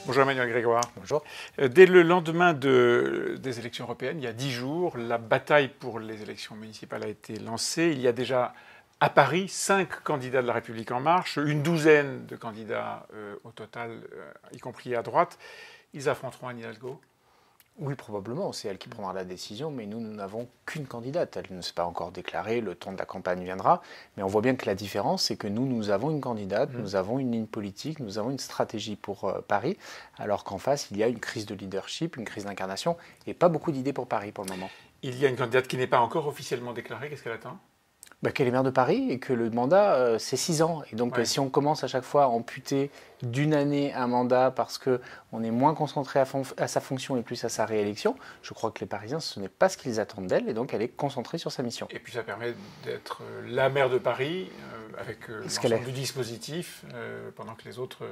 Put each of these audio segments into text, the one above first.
Bonjour Emmanuel Grégoire. Bonjour. Dès le lendemain des élections européennes, il y a 10 jours, la bataille pour les élections municipales a été lancée. Il y a déjà à Paris 5 candidats de la République En Marche, une douzaine de candidats au total, y compris à droite. Ils affronteront Anne Hidalgo. Oui, probablement, c'est elle qui prendra la décision, mais nous n'avons qu'une candidate. Elle ne s'est pas encore déclarée, le temps de la campagne viendra, mais on voit bien que la différence, c'est que nous avons une candidate, nous avons une ligne politique, nous avons une stratégie pour Paris, alors qu'en face, il y a une crise de leadership, une crise d'incarnation, et pas beaucoup d'idées pour Paris pour le moment. Il y a une candidate qui n'est pas encore officiellement déclarée, qu'est-ce qu'elle attend ? Qu'elle est maire de Paris et que le mandat, c'est 6 ans. Et donc, si on commence à chaque fois à amputer d'une année un mandat parce qu'on est moins concentré à sa fonction et plus à sa réélection, je crois que les Parisiens, ce n'est pas ce qu'ils attendent d'elle. Et donc, elle est concentrée sur sa mission. Et puis, ça permet d'être la maire de Paris avec l'ensemble du dispositif pendant que les autres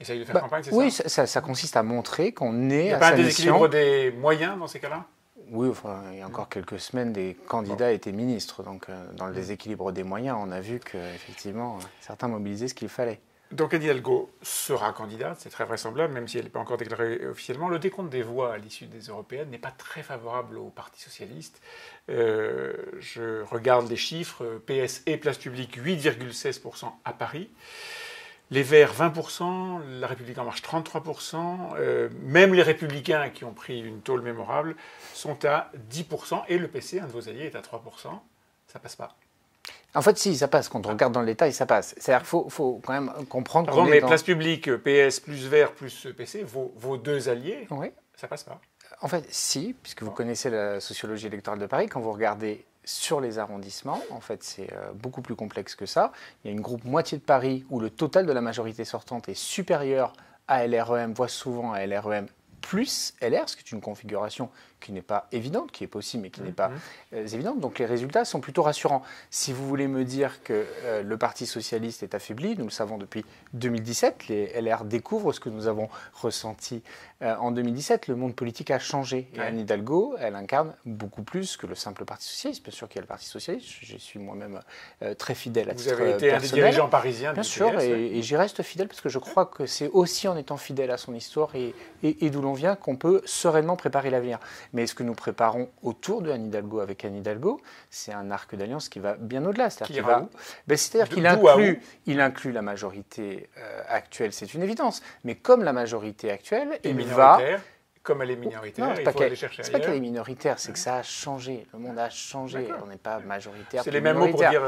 essayent de faire campagne, c'est ça ? Oui, ça consiste à montrer qu'on est à sa mission. Il n'y a pas un déséquilibre des moyens dans ces cas-là ? Oui, enfin, il y a encore quelques semaines, des candidats étaient ministres. Donc, dans le déséquilibre des moyens, on a vu qu'effectivement, certains mobilisaient ce qu'il fallait. Donc, Anne Hidalgo sera candidate, c'est très vraisemblable, même si elle n'est pas encore déclarée officiellement. Le décompte des voix à l'issue des européennes n'est pas très favorable au Parti socialiste. Je regarde les chiffres. PS et Place Publique, 8,16% à Paris. Les Verts, 20%, la République En Marche, 33%, même les Républicains qui ont pris une tôle mémorable sont à 10%, et le PC, un de vos alliés, est à 3%. Ça passe pas. En fait, si, ça passe. Quand on regarde dans le détail, ça passe. C'est-à-dire qu'il faut quand même comprendre qu'on est dans... Place Publique, PS plus Verts plus PC, vos deux alliés, ça passe pas. En fait, si, puisque vous connaissez la sociologie électorale de Paris, quand vous regardez sur les arrondissements, en fait, c'est beaucoup plus complexe que ça. Il y a une groupe moitié de Paris où le total de la majorité sortante est supérieur à LREM, voire souvent à LREM plus LR, ce qui est une configuration qui n'est pas évidente, qui est possible, mais qui n'est pas évidente. Donc les résultats sont plutôt rassurants. Si vous voulez me dire que le Parti socialiste est affaibli, nous le savons depuis 2017, les LR découvrent ce que nous avons ressenti en 2017. Le monde politique a changé. Et Anne Hidalgo, elle incarne beaucoup plus que le simple Parti socialiste. Bien sûr qu'il y a le Parti socialiste, je suis moi-même très fidèle à titre personnel. Vous avez été un des dirigeants parisiens. Bien sûr, et j'y reste fidèle parce que je crois que c'est aussi en étant fidèle à son histoire et d'où l'on vient qu'on peut sereinement préparer l'avenir. Mais ce que nous préparons autour de Anne Hidalgo avec Anne Hidalgo, c'est un arc d'alliance qui va bien au-delà. C'est-à-dire qu'il inclut la majorité actuelle, c'est une évidence. Mais comme la majorité actuelle, comme elle est minoritaire, il faut aller chercher ailleurs. C'est pas qu'elle est minoritaire, c'est que ça a changé. Le monde a changé. On n'est pas majoritaire. C'est les mêmes mots pour dire,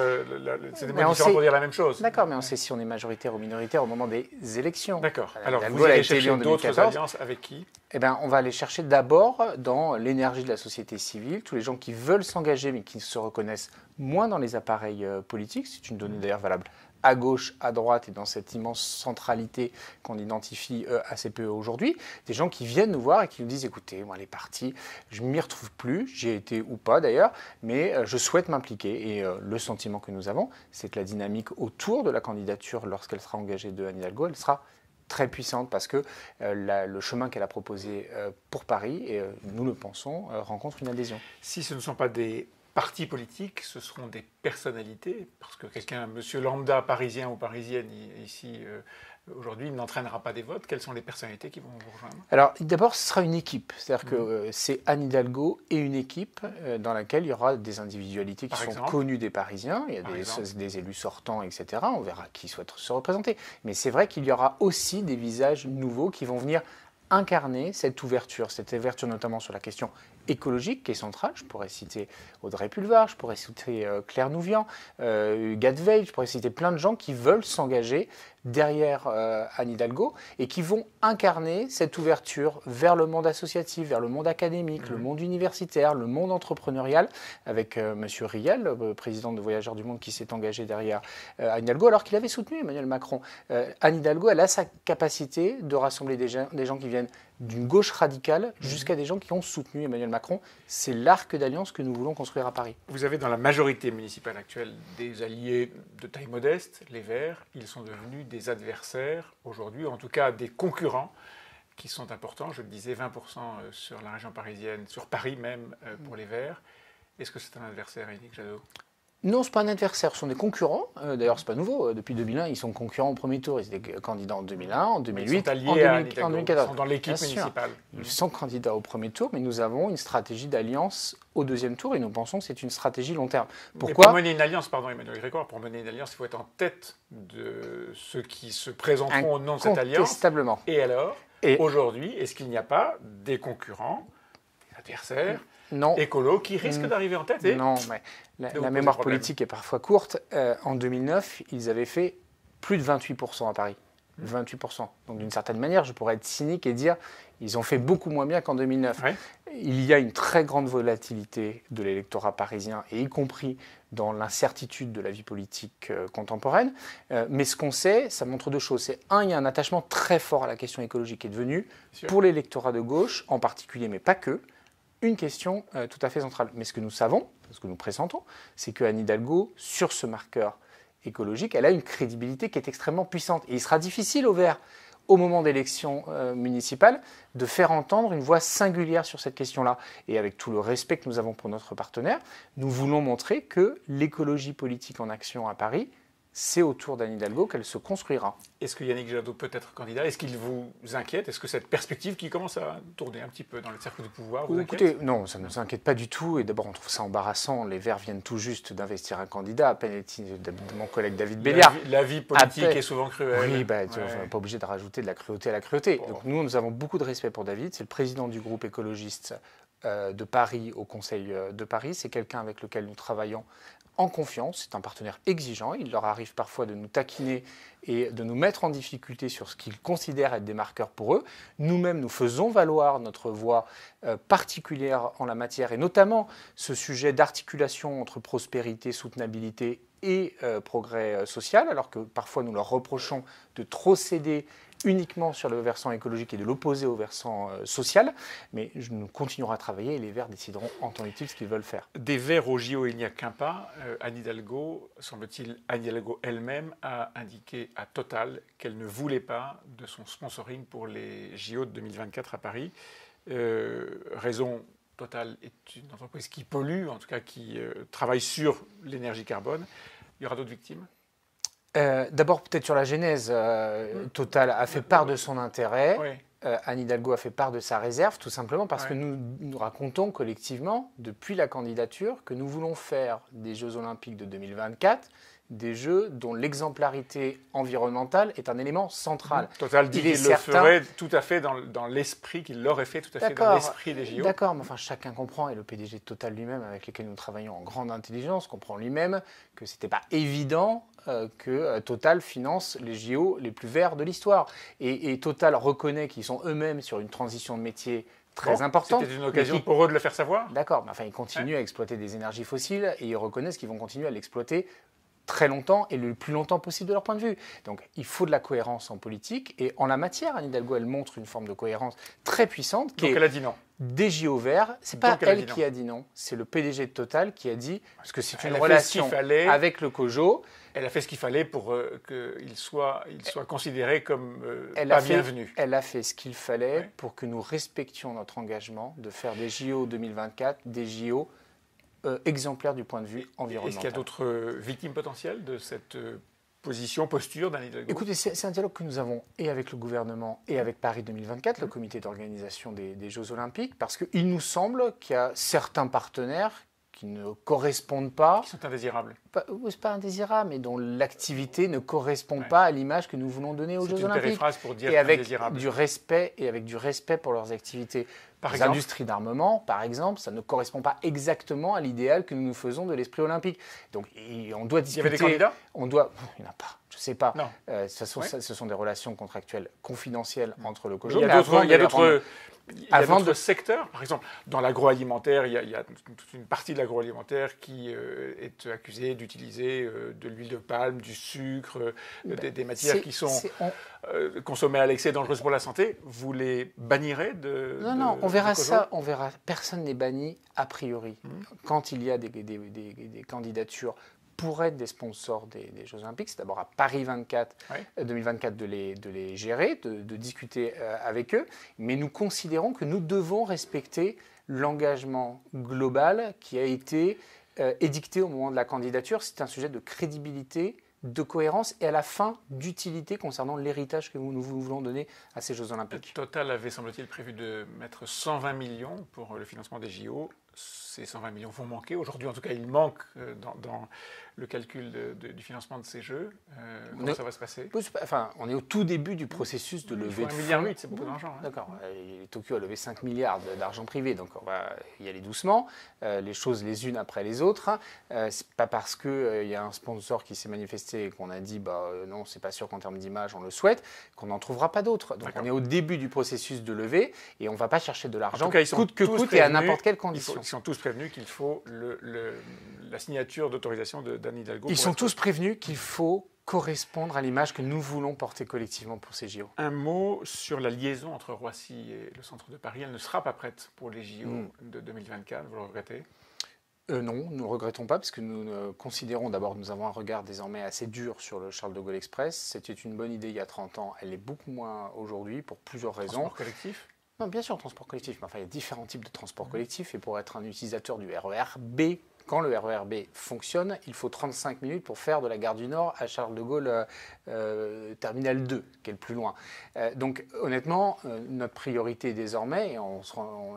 c'est des mots différents pour dire la même chose. D'accord, mais on sait si on est majoritaire ou minoritaire au moment des élections. D'accord. Alors, vous allez chercher d'autres alliances avec qui ? Eh bien, on va aller chercher d'abord dans l'énergie de la société civile, tous les gens qui veulent s'engager mais qui se reconnaissent moins dans les appareils politiques. C'est une donnée d'ailleurs valable à gauche, à droite et dans cette immense centralité qu'on identifie assez peu aujourd'hui, des gens qui viennent nous voir et qui nous disent « Écoutez, moi les partis, je ne m'y retrouve plus, j'y ai été ou pas d'ailleurs, mais je souhaite m'impliquer. » Et le sentiment que nous avons, c'est que la dynamique autour de la candidature, lorsqu'elle sera engagée de Anne Hidalgo, elle sera très puissante parce que le chemin qu'elle a proposé pour Paris, et nous le pensons, rencontre une adhésion. Si ce ne sont pas des partis politiques, ce seront des personnalités, parce que quelqu'un, monsieur lambda parisien ou parisienne ici aujourd'hui, n'entraînera pas des votes. Quelles sont les personnalités qui vont vous rejoindre ? Alors d'abord, ce sera une équipe, c'est-à-dire que c'est Anne Hidalgo et une équipe dans laquelle il y aura des individualités qui sont connues des Parisiens, il y a des élus sortants, etc. On verra qui souhaite se représenter. Mais c'est vrai qu'il y aura aussi des visages nouveaux qui vont venir incarner cette ouverture notamment sur la question écologique qui est centrale. Je pourrais citer Audrey Pulvar, je pourrais citer Claire Nouvian, Gad Veil, je pourrais citer plein de gens qui veulent s'engager derrière Anne Hidalgo et qui vont incarner cette ouverture vers le monde associatif, vers le monde académique, le monde universitaire, le monde entrepreneurial, avec M. Riel, le président de Voyageurs du Monde, qui s'est engagé derrière Anne Hidalgo, alors qu'il avait soutenu Emmanuel Macron. Anne Hidalgo, elle a sa capacité de rassembler des gens qui viennent d'une gauche radicale jusqu'à des gens qui ont soutenu Emmanuel Macron. C'est l'arc d'alliance que nous voulons construire à Paris. Vous avez dans la majorité municipale actuelle des alliés de taille modeste, les Verts. Ils sont devenus des adversaires aujourd'hui, en tout cas des concurrents qui sont importants. Je le disais, 20% sur la région parisienne, sur Paris même, pour les Verts. Est-ce que c'est un adversaire, Yannick Jadot ? Non, ce n'est pas un adversaire, ce sont des concurrents. D'ailleurs, ce n'est pas nouveau. Depuis 2001, ils sont concurrents au premier tour. Ils étaient candidats en 2001, en 2008, ils sont alliés en 2014. Ils sont dans l'équipe municipale. Ils sont candidats au premier tour, mais nous avons une stratégie d'alliance au deuxième tour et nous pensons que c'est une stratégie long terme. Pourquoi ? Pour mener une alliance, pardon Emmanuel Grégoire, pour mener une alliance, il faut être en tête de ceux qui se présenteront au nom de cette alliance. Incontestablement. Et alors, aujourd'hui, est-ce qu'il n'y a pas des concurrents, des adversaires écolos qui risquent d'arriver en tête Non, mais la mémoire politique est parfois courte. En 2009, ils avaient fait plus de 28% à Paris. 28%. Donc d'une certaine manière, je pourrais être cynique et dire ils ont fait beaucoup moins bien qu'en 2009. Ouais. Il y a une très grande volatilité de l'électorat parisien, et y compris dans l'incertitude de la vie politique contemporaine. Mais ce qu'on sait, ça montre deux choses. C'est un, il y a un attachement très fort à la question écologique qui est devenu, pour l'électorat de gauche en particulier, mais pas que, une question tout à fait centrale. Mais ce que nous savons, ce que nous pressentons, c'est qu'Anne Hidalgo, sur ce marqueur écologique, elle a une crédibilité qui est extrêmement puissante. Et il sera difficile au Vert, au moment d'élections municipales, de faire entendre une voix singulière sur cette question-là. Et avec tout le respect que nous avons pour notre partenaire, nous voulons montrer que l'écologie politique en action à Paris, c'est autour d'Anne Hidalgo qu'elle se construira. Est-ce que Yannick Jadot peut être candidat ? Est-ce qu'il vous inquiète ? Est-ce que cette perspective qui commence à tourner un petit peu dans le cercle du pouvoir vous inquiète ? Écoutez, non, ça ne nous inquiète pas du tout. Et d'abord, on trouve ça embarrassant. Les Verts viennent tout juste d'investir un candidat, à peine est-il de mon collègue David Béliard. La vie politique est souvent cruelle. Oui, on n'est pas obligé de rajouter de la cruauté à la cruauté. Donc nous avons beaucoup de respect pour David. C'est le président du groupe écologiste de Paris au Conseil de Paris. C'est quelqu'un avec lequel nous travaillons en confiance, c'est un partenaire exigeant. Il leur arrive parfois de nous taquiner et de nous mettre en difficulté sur ce qu'ils considèrent être des marqueurs pour eux. Nous-mêmes, nous faisons valoir notre voix particulière en la matière, et notamment ce sujet d'articulation entre prospérité, soutenabilité et progrès social, alors que parfois nous leur reprochons de trop céder uniquement sur le versant écologique et de l'opposer au versant social. Mais nous continuerons à travailler et les Verts décideront en temps utile ce qu'ils veulent faire. Des Verts au JO, il n'y a qu'un pas. Anne Hidalgo, semble-t-il, Anne Hidalgo elle-même a indiqué à Total qu'elle ne voulait pas de son sponsoring pour les JO de 2024 à Paris. Raison, Total est une entreprise qui pollue, en tout cas qui travaille sur l'énergie carbone. Il y aura d'autres victimes ? D'abord, peut-être sur la genèse, Total a fait part de son intérêt. Oui. Anne Hidalgo a fait part de sa réserve, tout simplement parce que nous racontons collectivement, depuis la candidature, que nous voulons faire des Jeux Olympiques de 2024 des Jeux dont l'exemplarité environnementale est un élément central. Total dit qu'il le ferait tout à fait dans l'esprit, qu'il l'aurait fait tout à fait dans l'esprit des JO. D'accord, mais enfin chacun comprend, et le PDG de Total lui-même, avec lequel nous travaillons en grande intelligence, comprend lui-même que ce n'était pas évident que Total finance les JO les plus verts de l'histoire. Et Total reconnaît qu'ils sont eux-mêmes sur une transition de métier très importante. C'était une occasion pour eux de le faire savoir. D'accord, mais enfin ils continuent à exploiter des énergies fossiles et ils reconnaissent qu'ils vont continuer à l'exploiter très longtemps et le plus longtemps possible de leur point de vue. Donc il faut de la cohérence en politique, et en la matière, Anne Hidalgo, elle montre une forme de cohérence très puissante. Donc elle a dit non. Des JO verts, c'est pas elle qui a dit non, c'est le PDG de Total qui a dit, parce que c'est une relation avec le COJO. Elle a fait ce qu'il fallait pour qu'il soit considéré comme pas bienvenu. Elle a fait ce qu'il fallait pour que nous respections notre engagement de faire des JO 2024, des JO exemplaire du point de vue environnemental. Est-ce qu'il y a d'autres victimes potentielles de cette posture d'Anne Hidalgo ? Écoutez, c'est un dialogue que nous avons et avec le gouvernement et avec Paris 2024, le comité d'organisation des Jeux Olympiques, parce qu'il nous semble qu'il y a certains partenaires qui ne correspondent pas... Qui sont indésirables. C'est pas indésirable, mais dont l'activité ne correspond pas à l'image que nous voulons donner aux Jeux Olympiques. C'est une périphrase pour dire indésirable. Et avec du respect pour leurs activités. Les industries d'armement, par exemple, ça ne correspond pas exactement à l'idéal que nous nous faisons de l'esprit olympique. Donc, on doit discuter... Il y avait des candidats ? Il n'y en a pas. Je ne sais pas. De toute façon, ce sont des relations contractuelles confidentielles entre le COJO. Il y a d'autres secteurs, par exemple, dans l'agroalimentaire, il y a toute une partie de l'agroalimentaire qui est accusée d'utiliser de l'huile de palme, du sucre, des matières qui sont consommées à l'excès, dangereuses pour la santé. Vous les bannirez Non, on verra ça. On verra. Personne n'est banni a priori. Quand il y a des candidatures pour être des sponsors des Jeux Olympiques, c'est d'abord à Paris 2024 de les gérer, de discuter avec eux. Mais nous considérons que nous devons respecter l'engagement global qui a été édicté au moment de la candidature. C'est un sujet de crédibilité, de cohérence et à la fin d'utilité concernant l'héritage que nous voulons donner à ces Jeux Olympiques. Total avait, semble-t-il, prévu de mettre 120 millions pour le financement des JO. Ces 120 millions vont manquer. Aujourd'hui, en tout cas, il manque dans le calcul du financement de ces Jeux. Comment ça va se passer? Enfin, on est au tout début du processus de levée de fonds. 1,8 milliard, c'est beaucoup d'argent. Hein. D'accord. Tokyo a levé 5 milliards d'argent privé, donc on va y aller doucement, les choses les unes après les autres. C'est pas parce qu'il y a un sponsor qui s'est manifesté et qu'on a dit non, c'est pas sûr qu'en termes d'image on le souhaite, qu'on n'en trouvera pas d'autres. Donc on est au début du processus de levée et on ne va pas chercher de l'argent coûte que coûte et à n'importe quelle condition. Ils sont tous prévenus qu'il faut la signature d'autorisation d'Anne Hidalgo. Ils sont tous prévenus qu'il faut correspondre à l'image que nous voulons porter collectivement pour ces JO. Un mot sur la liaison entre Roissy et le centre de Paris. Elle ne sera pas prête pour les JO de 2024, vous le regrettez? Non, nous ne regrettons pas parce que nous considérons d'abord, nous avons un regard désormais assez dur sur le Charles de Gaulle Express. C'était une bonne idée il y a 30 ans, elle l'est beaucoup moins aujourd'hui pour plusieurs raisons. Transport collectif? Non, bien sûr, transport collectif, mais enfin, il y a différents types de transport collectif et pour être un utilisateur du RER B, quand le RER B fonctionne, il faut 35 minutes pour faire de la gare du Nord à Charles de Gaulle Terminal 2, qui est le plus loin. Donc honnêtement, notre priorité désormais, et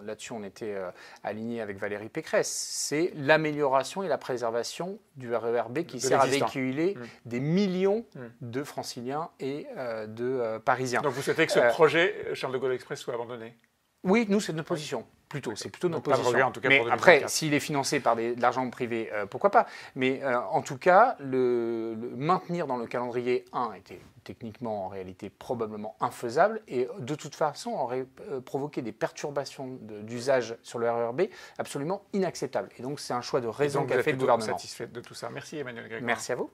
là-dessus on était aligné avec Valérie Pécresse, c'est l'amélioration et la préservation du RER B qui sert à véhiculer des millions de franciliens et de Parisiens. Donc vous souhaitez que ce projet Charles de Gaulle Express soit abandonné? Oui, nous c'est notre position. C'est plutôt notre position. Regret, en tout cas, mais après, s'il est financé par de l'argent privé, pourquoi pas. Mais en tout cas, le maintenir dans le calendrier 1 était techniquement, en réalité, probablement infaisable et de toute façon aurait provoqué des perturbations d'usage sur le RER B absolument inacceptables. Et donc, c'est un choix de raison qu'a fait le gouvernement. Satisfait de tout ça. Merci Emmanuel Grégoire. Merci à vous.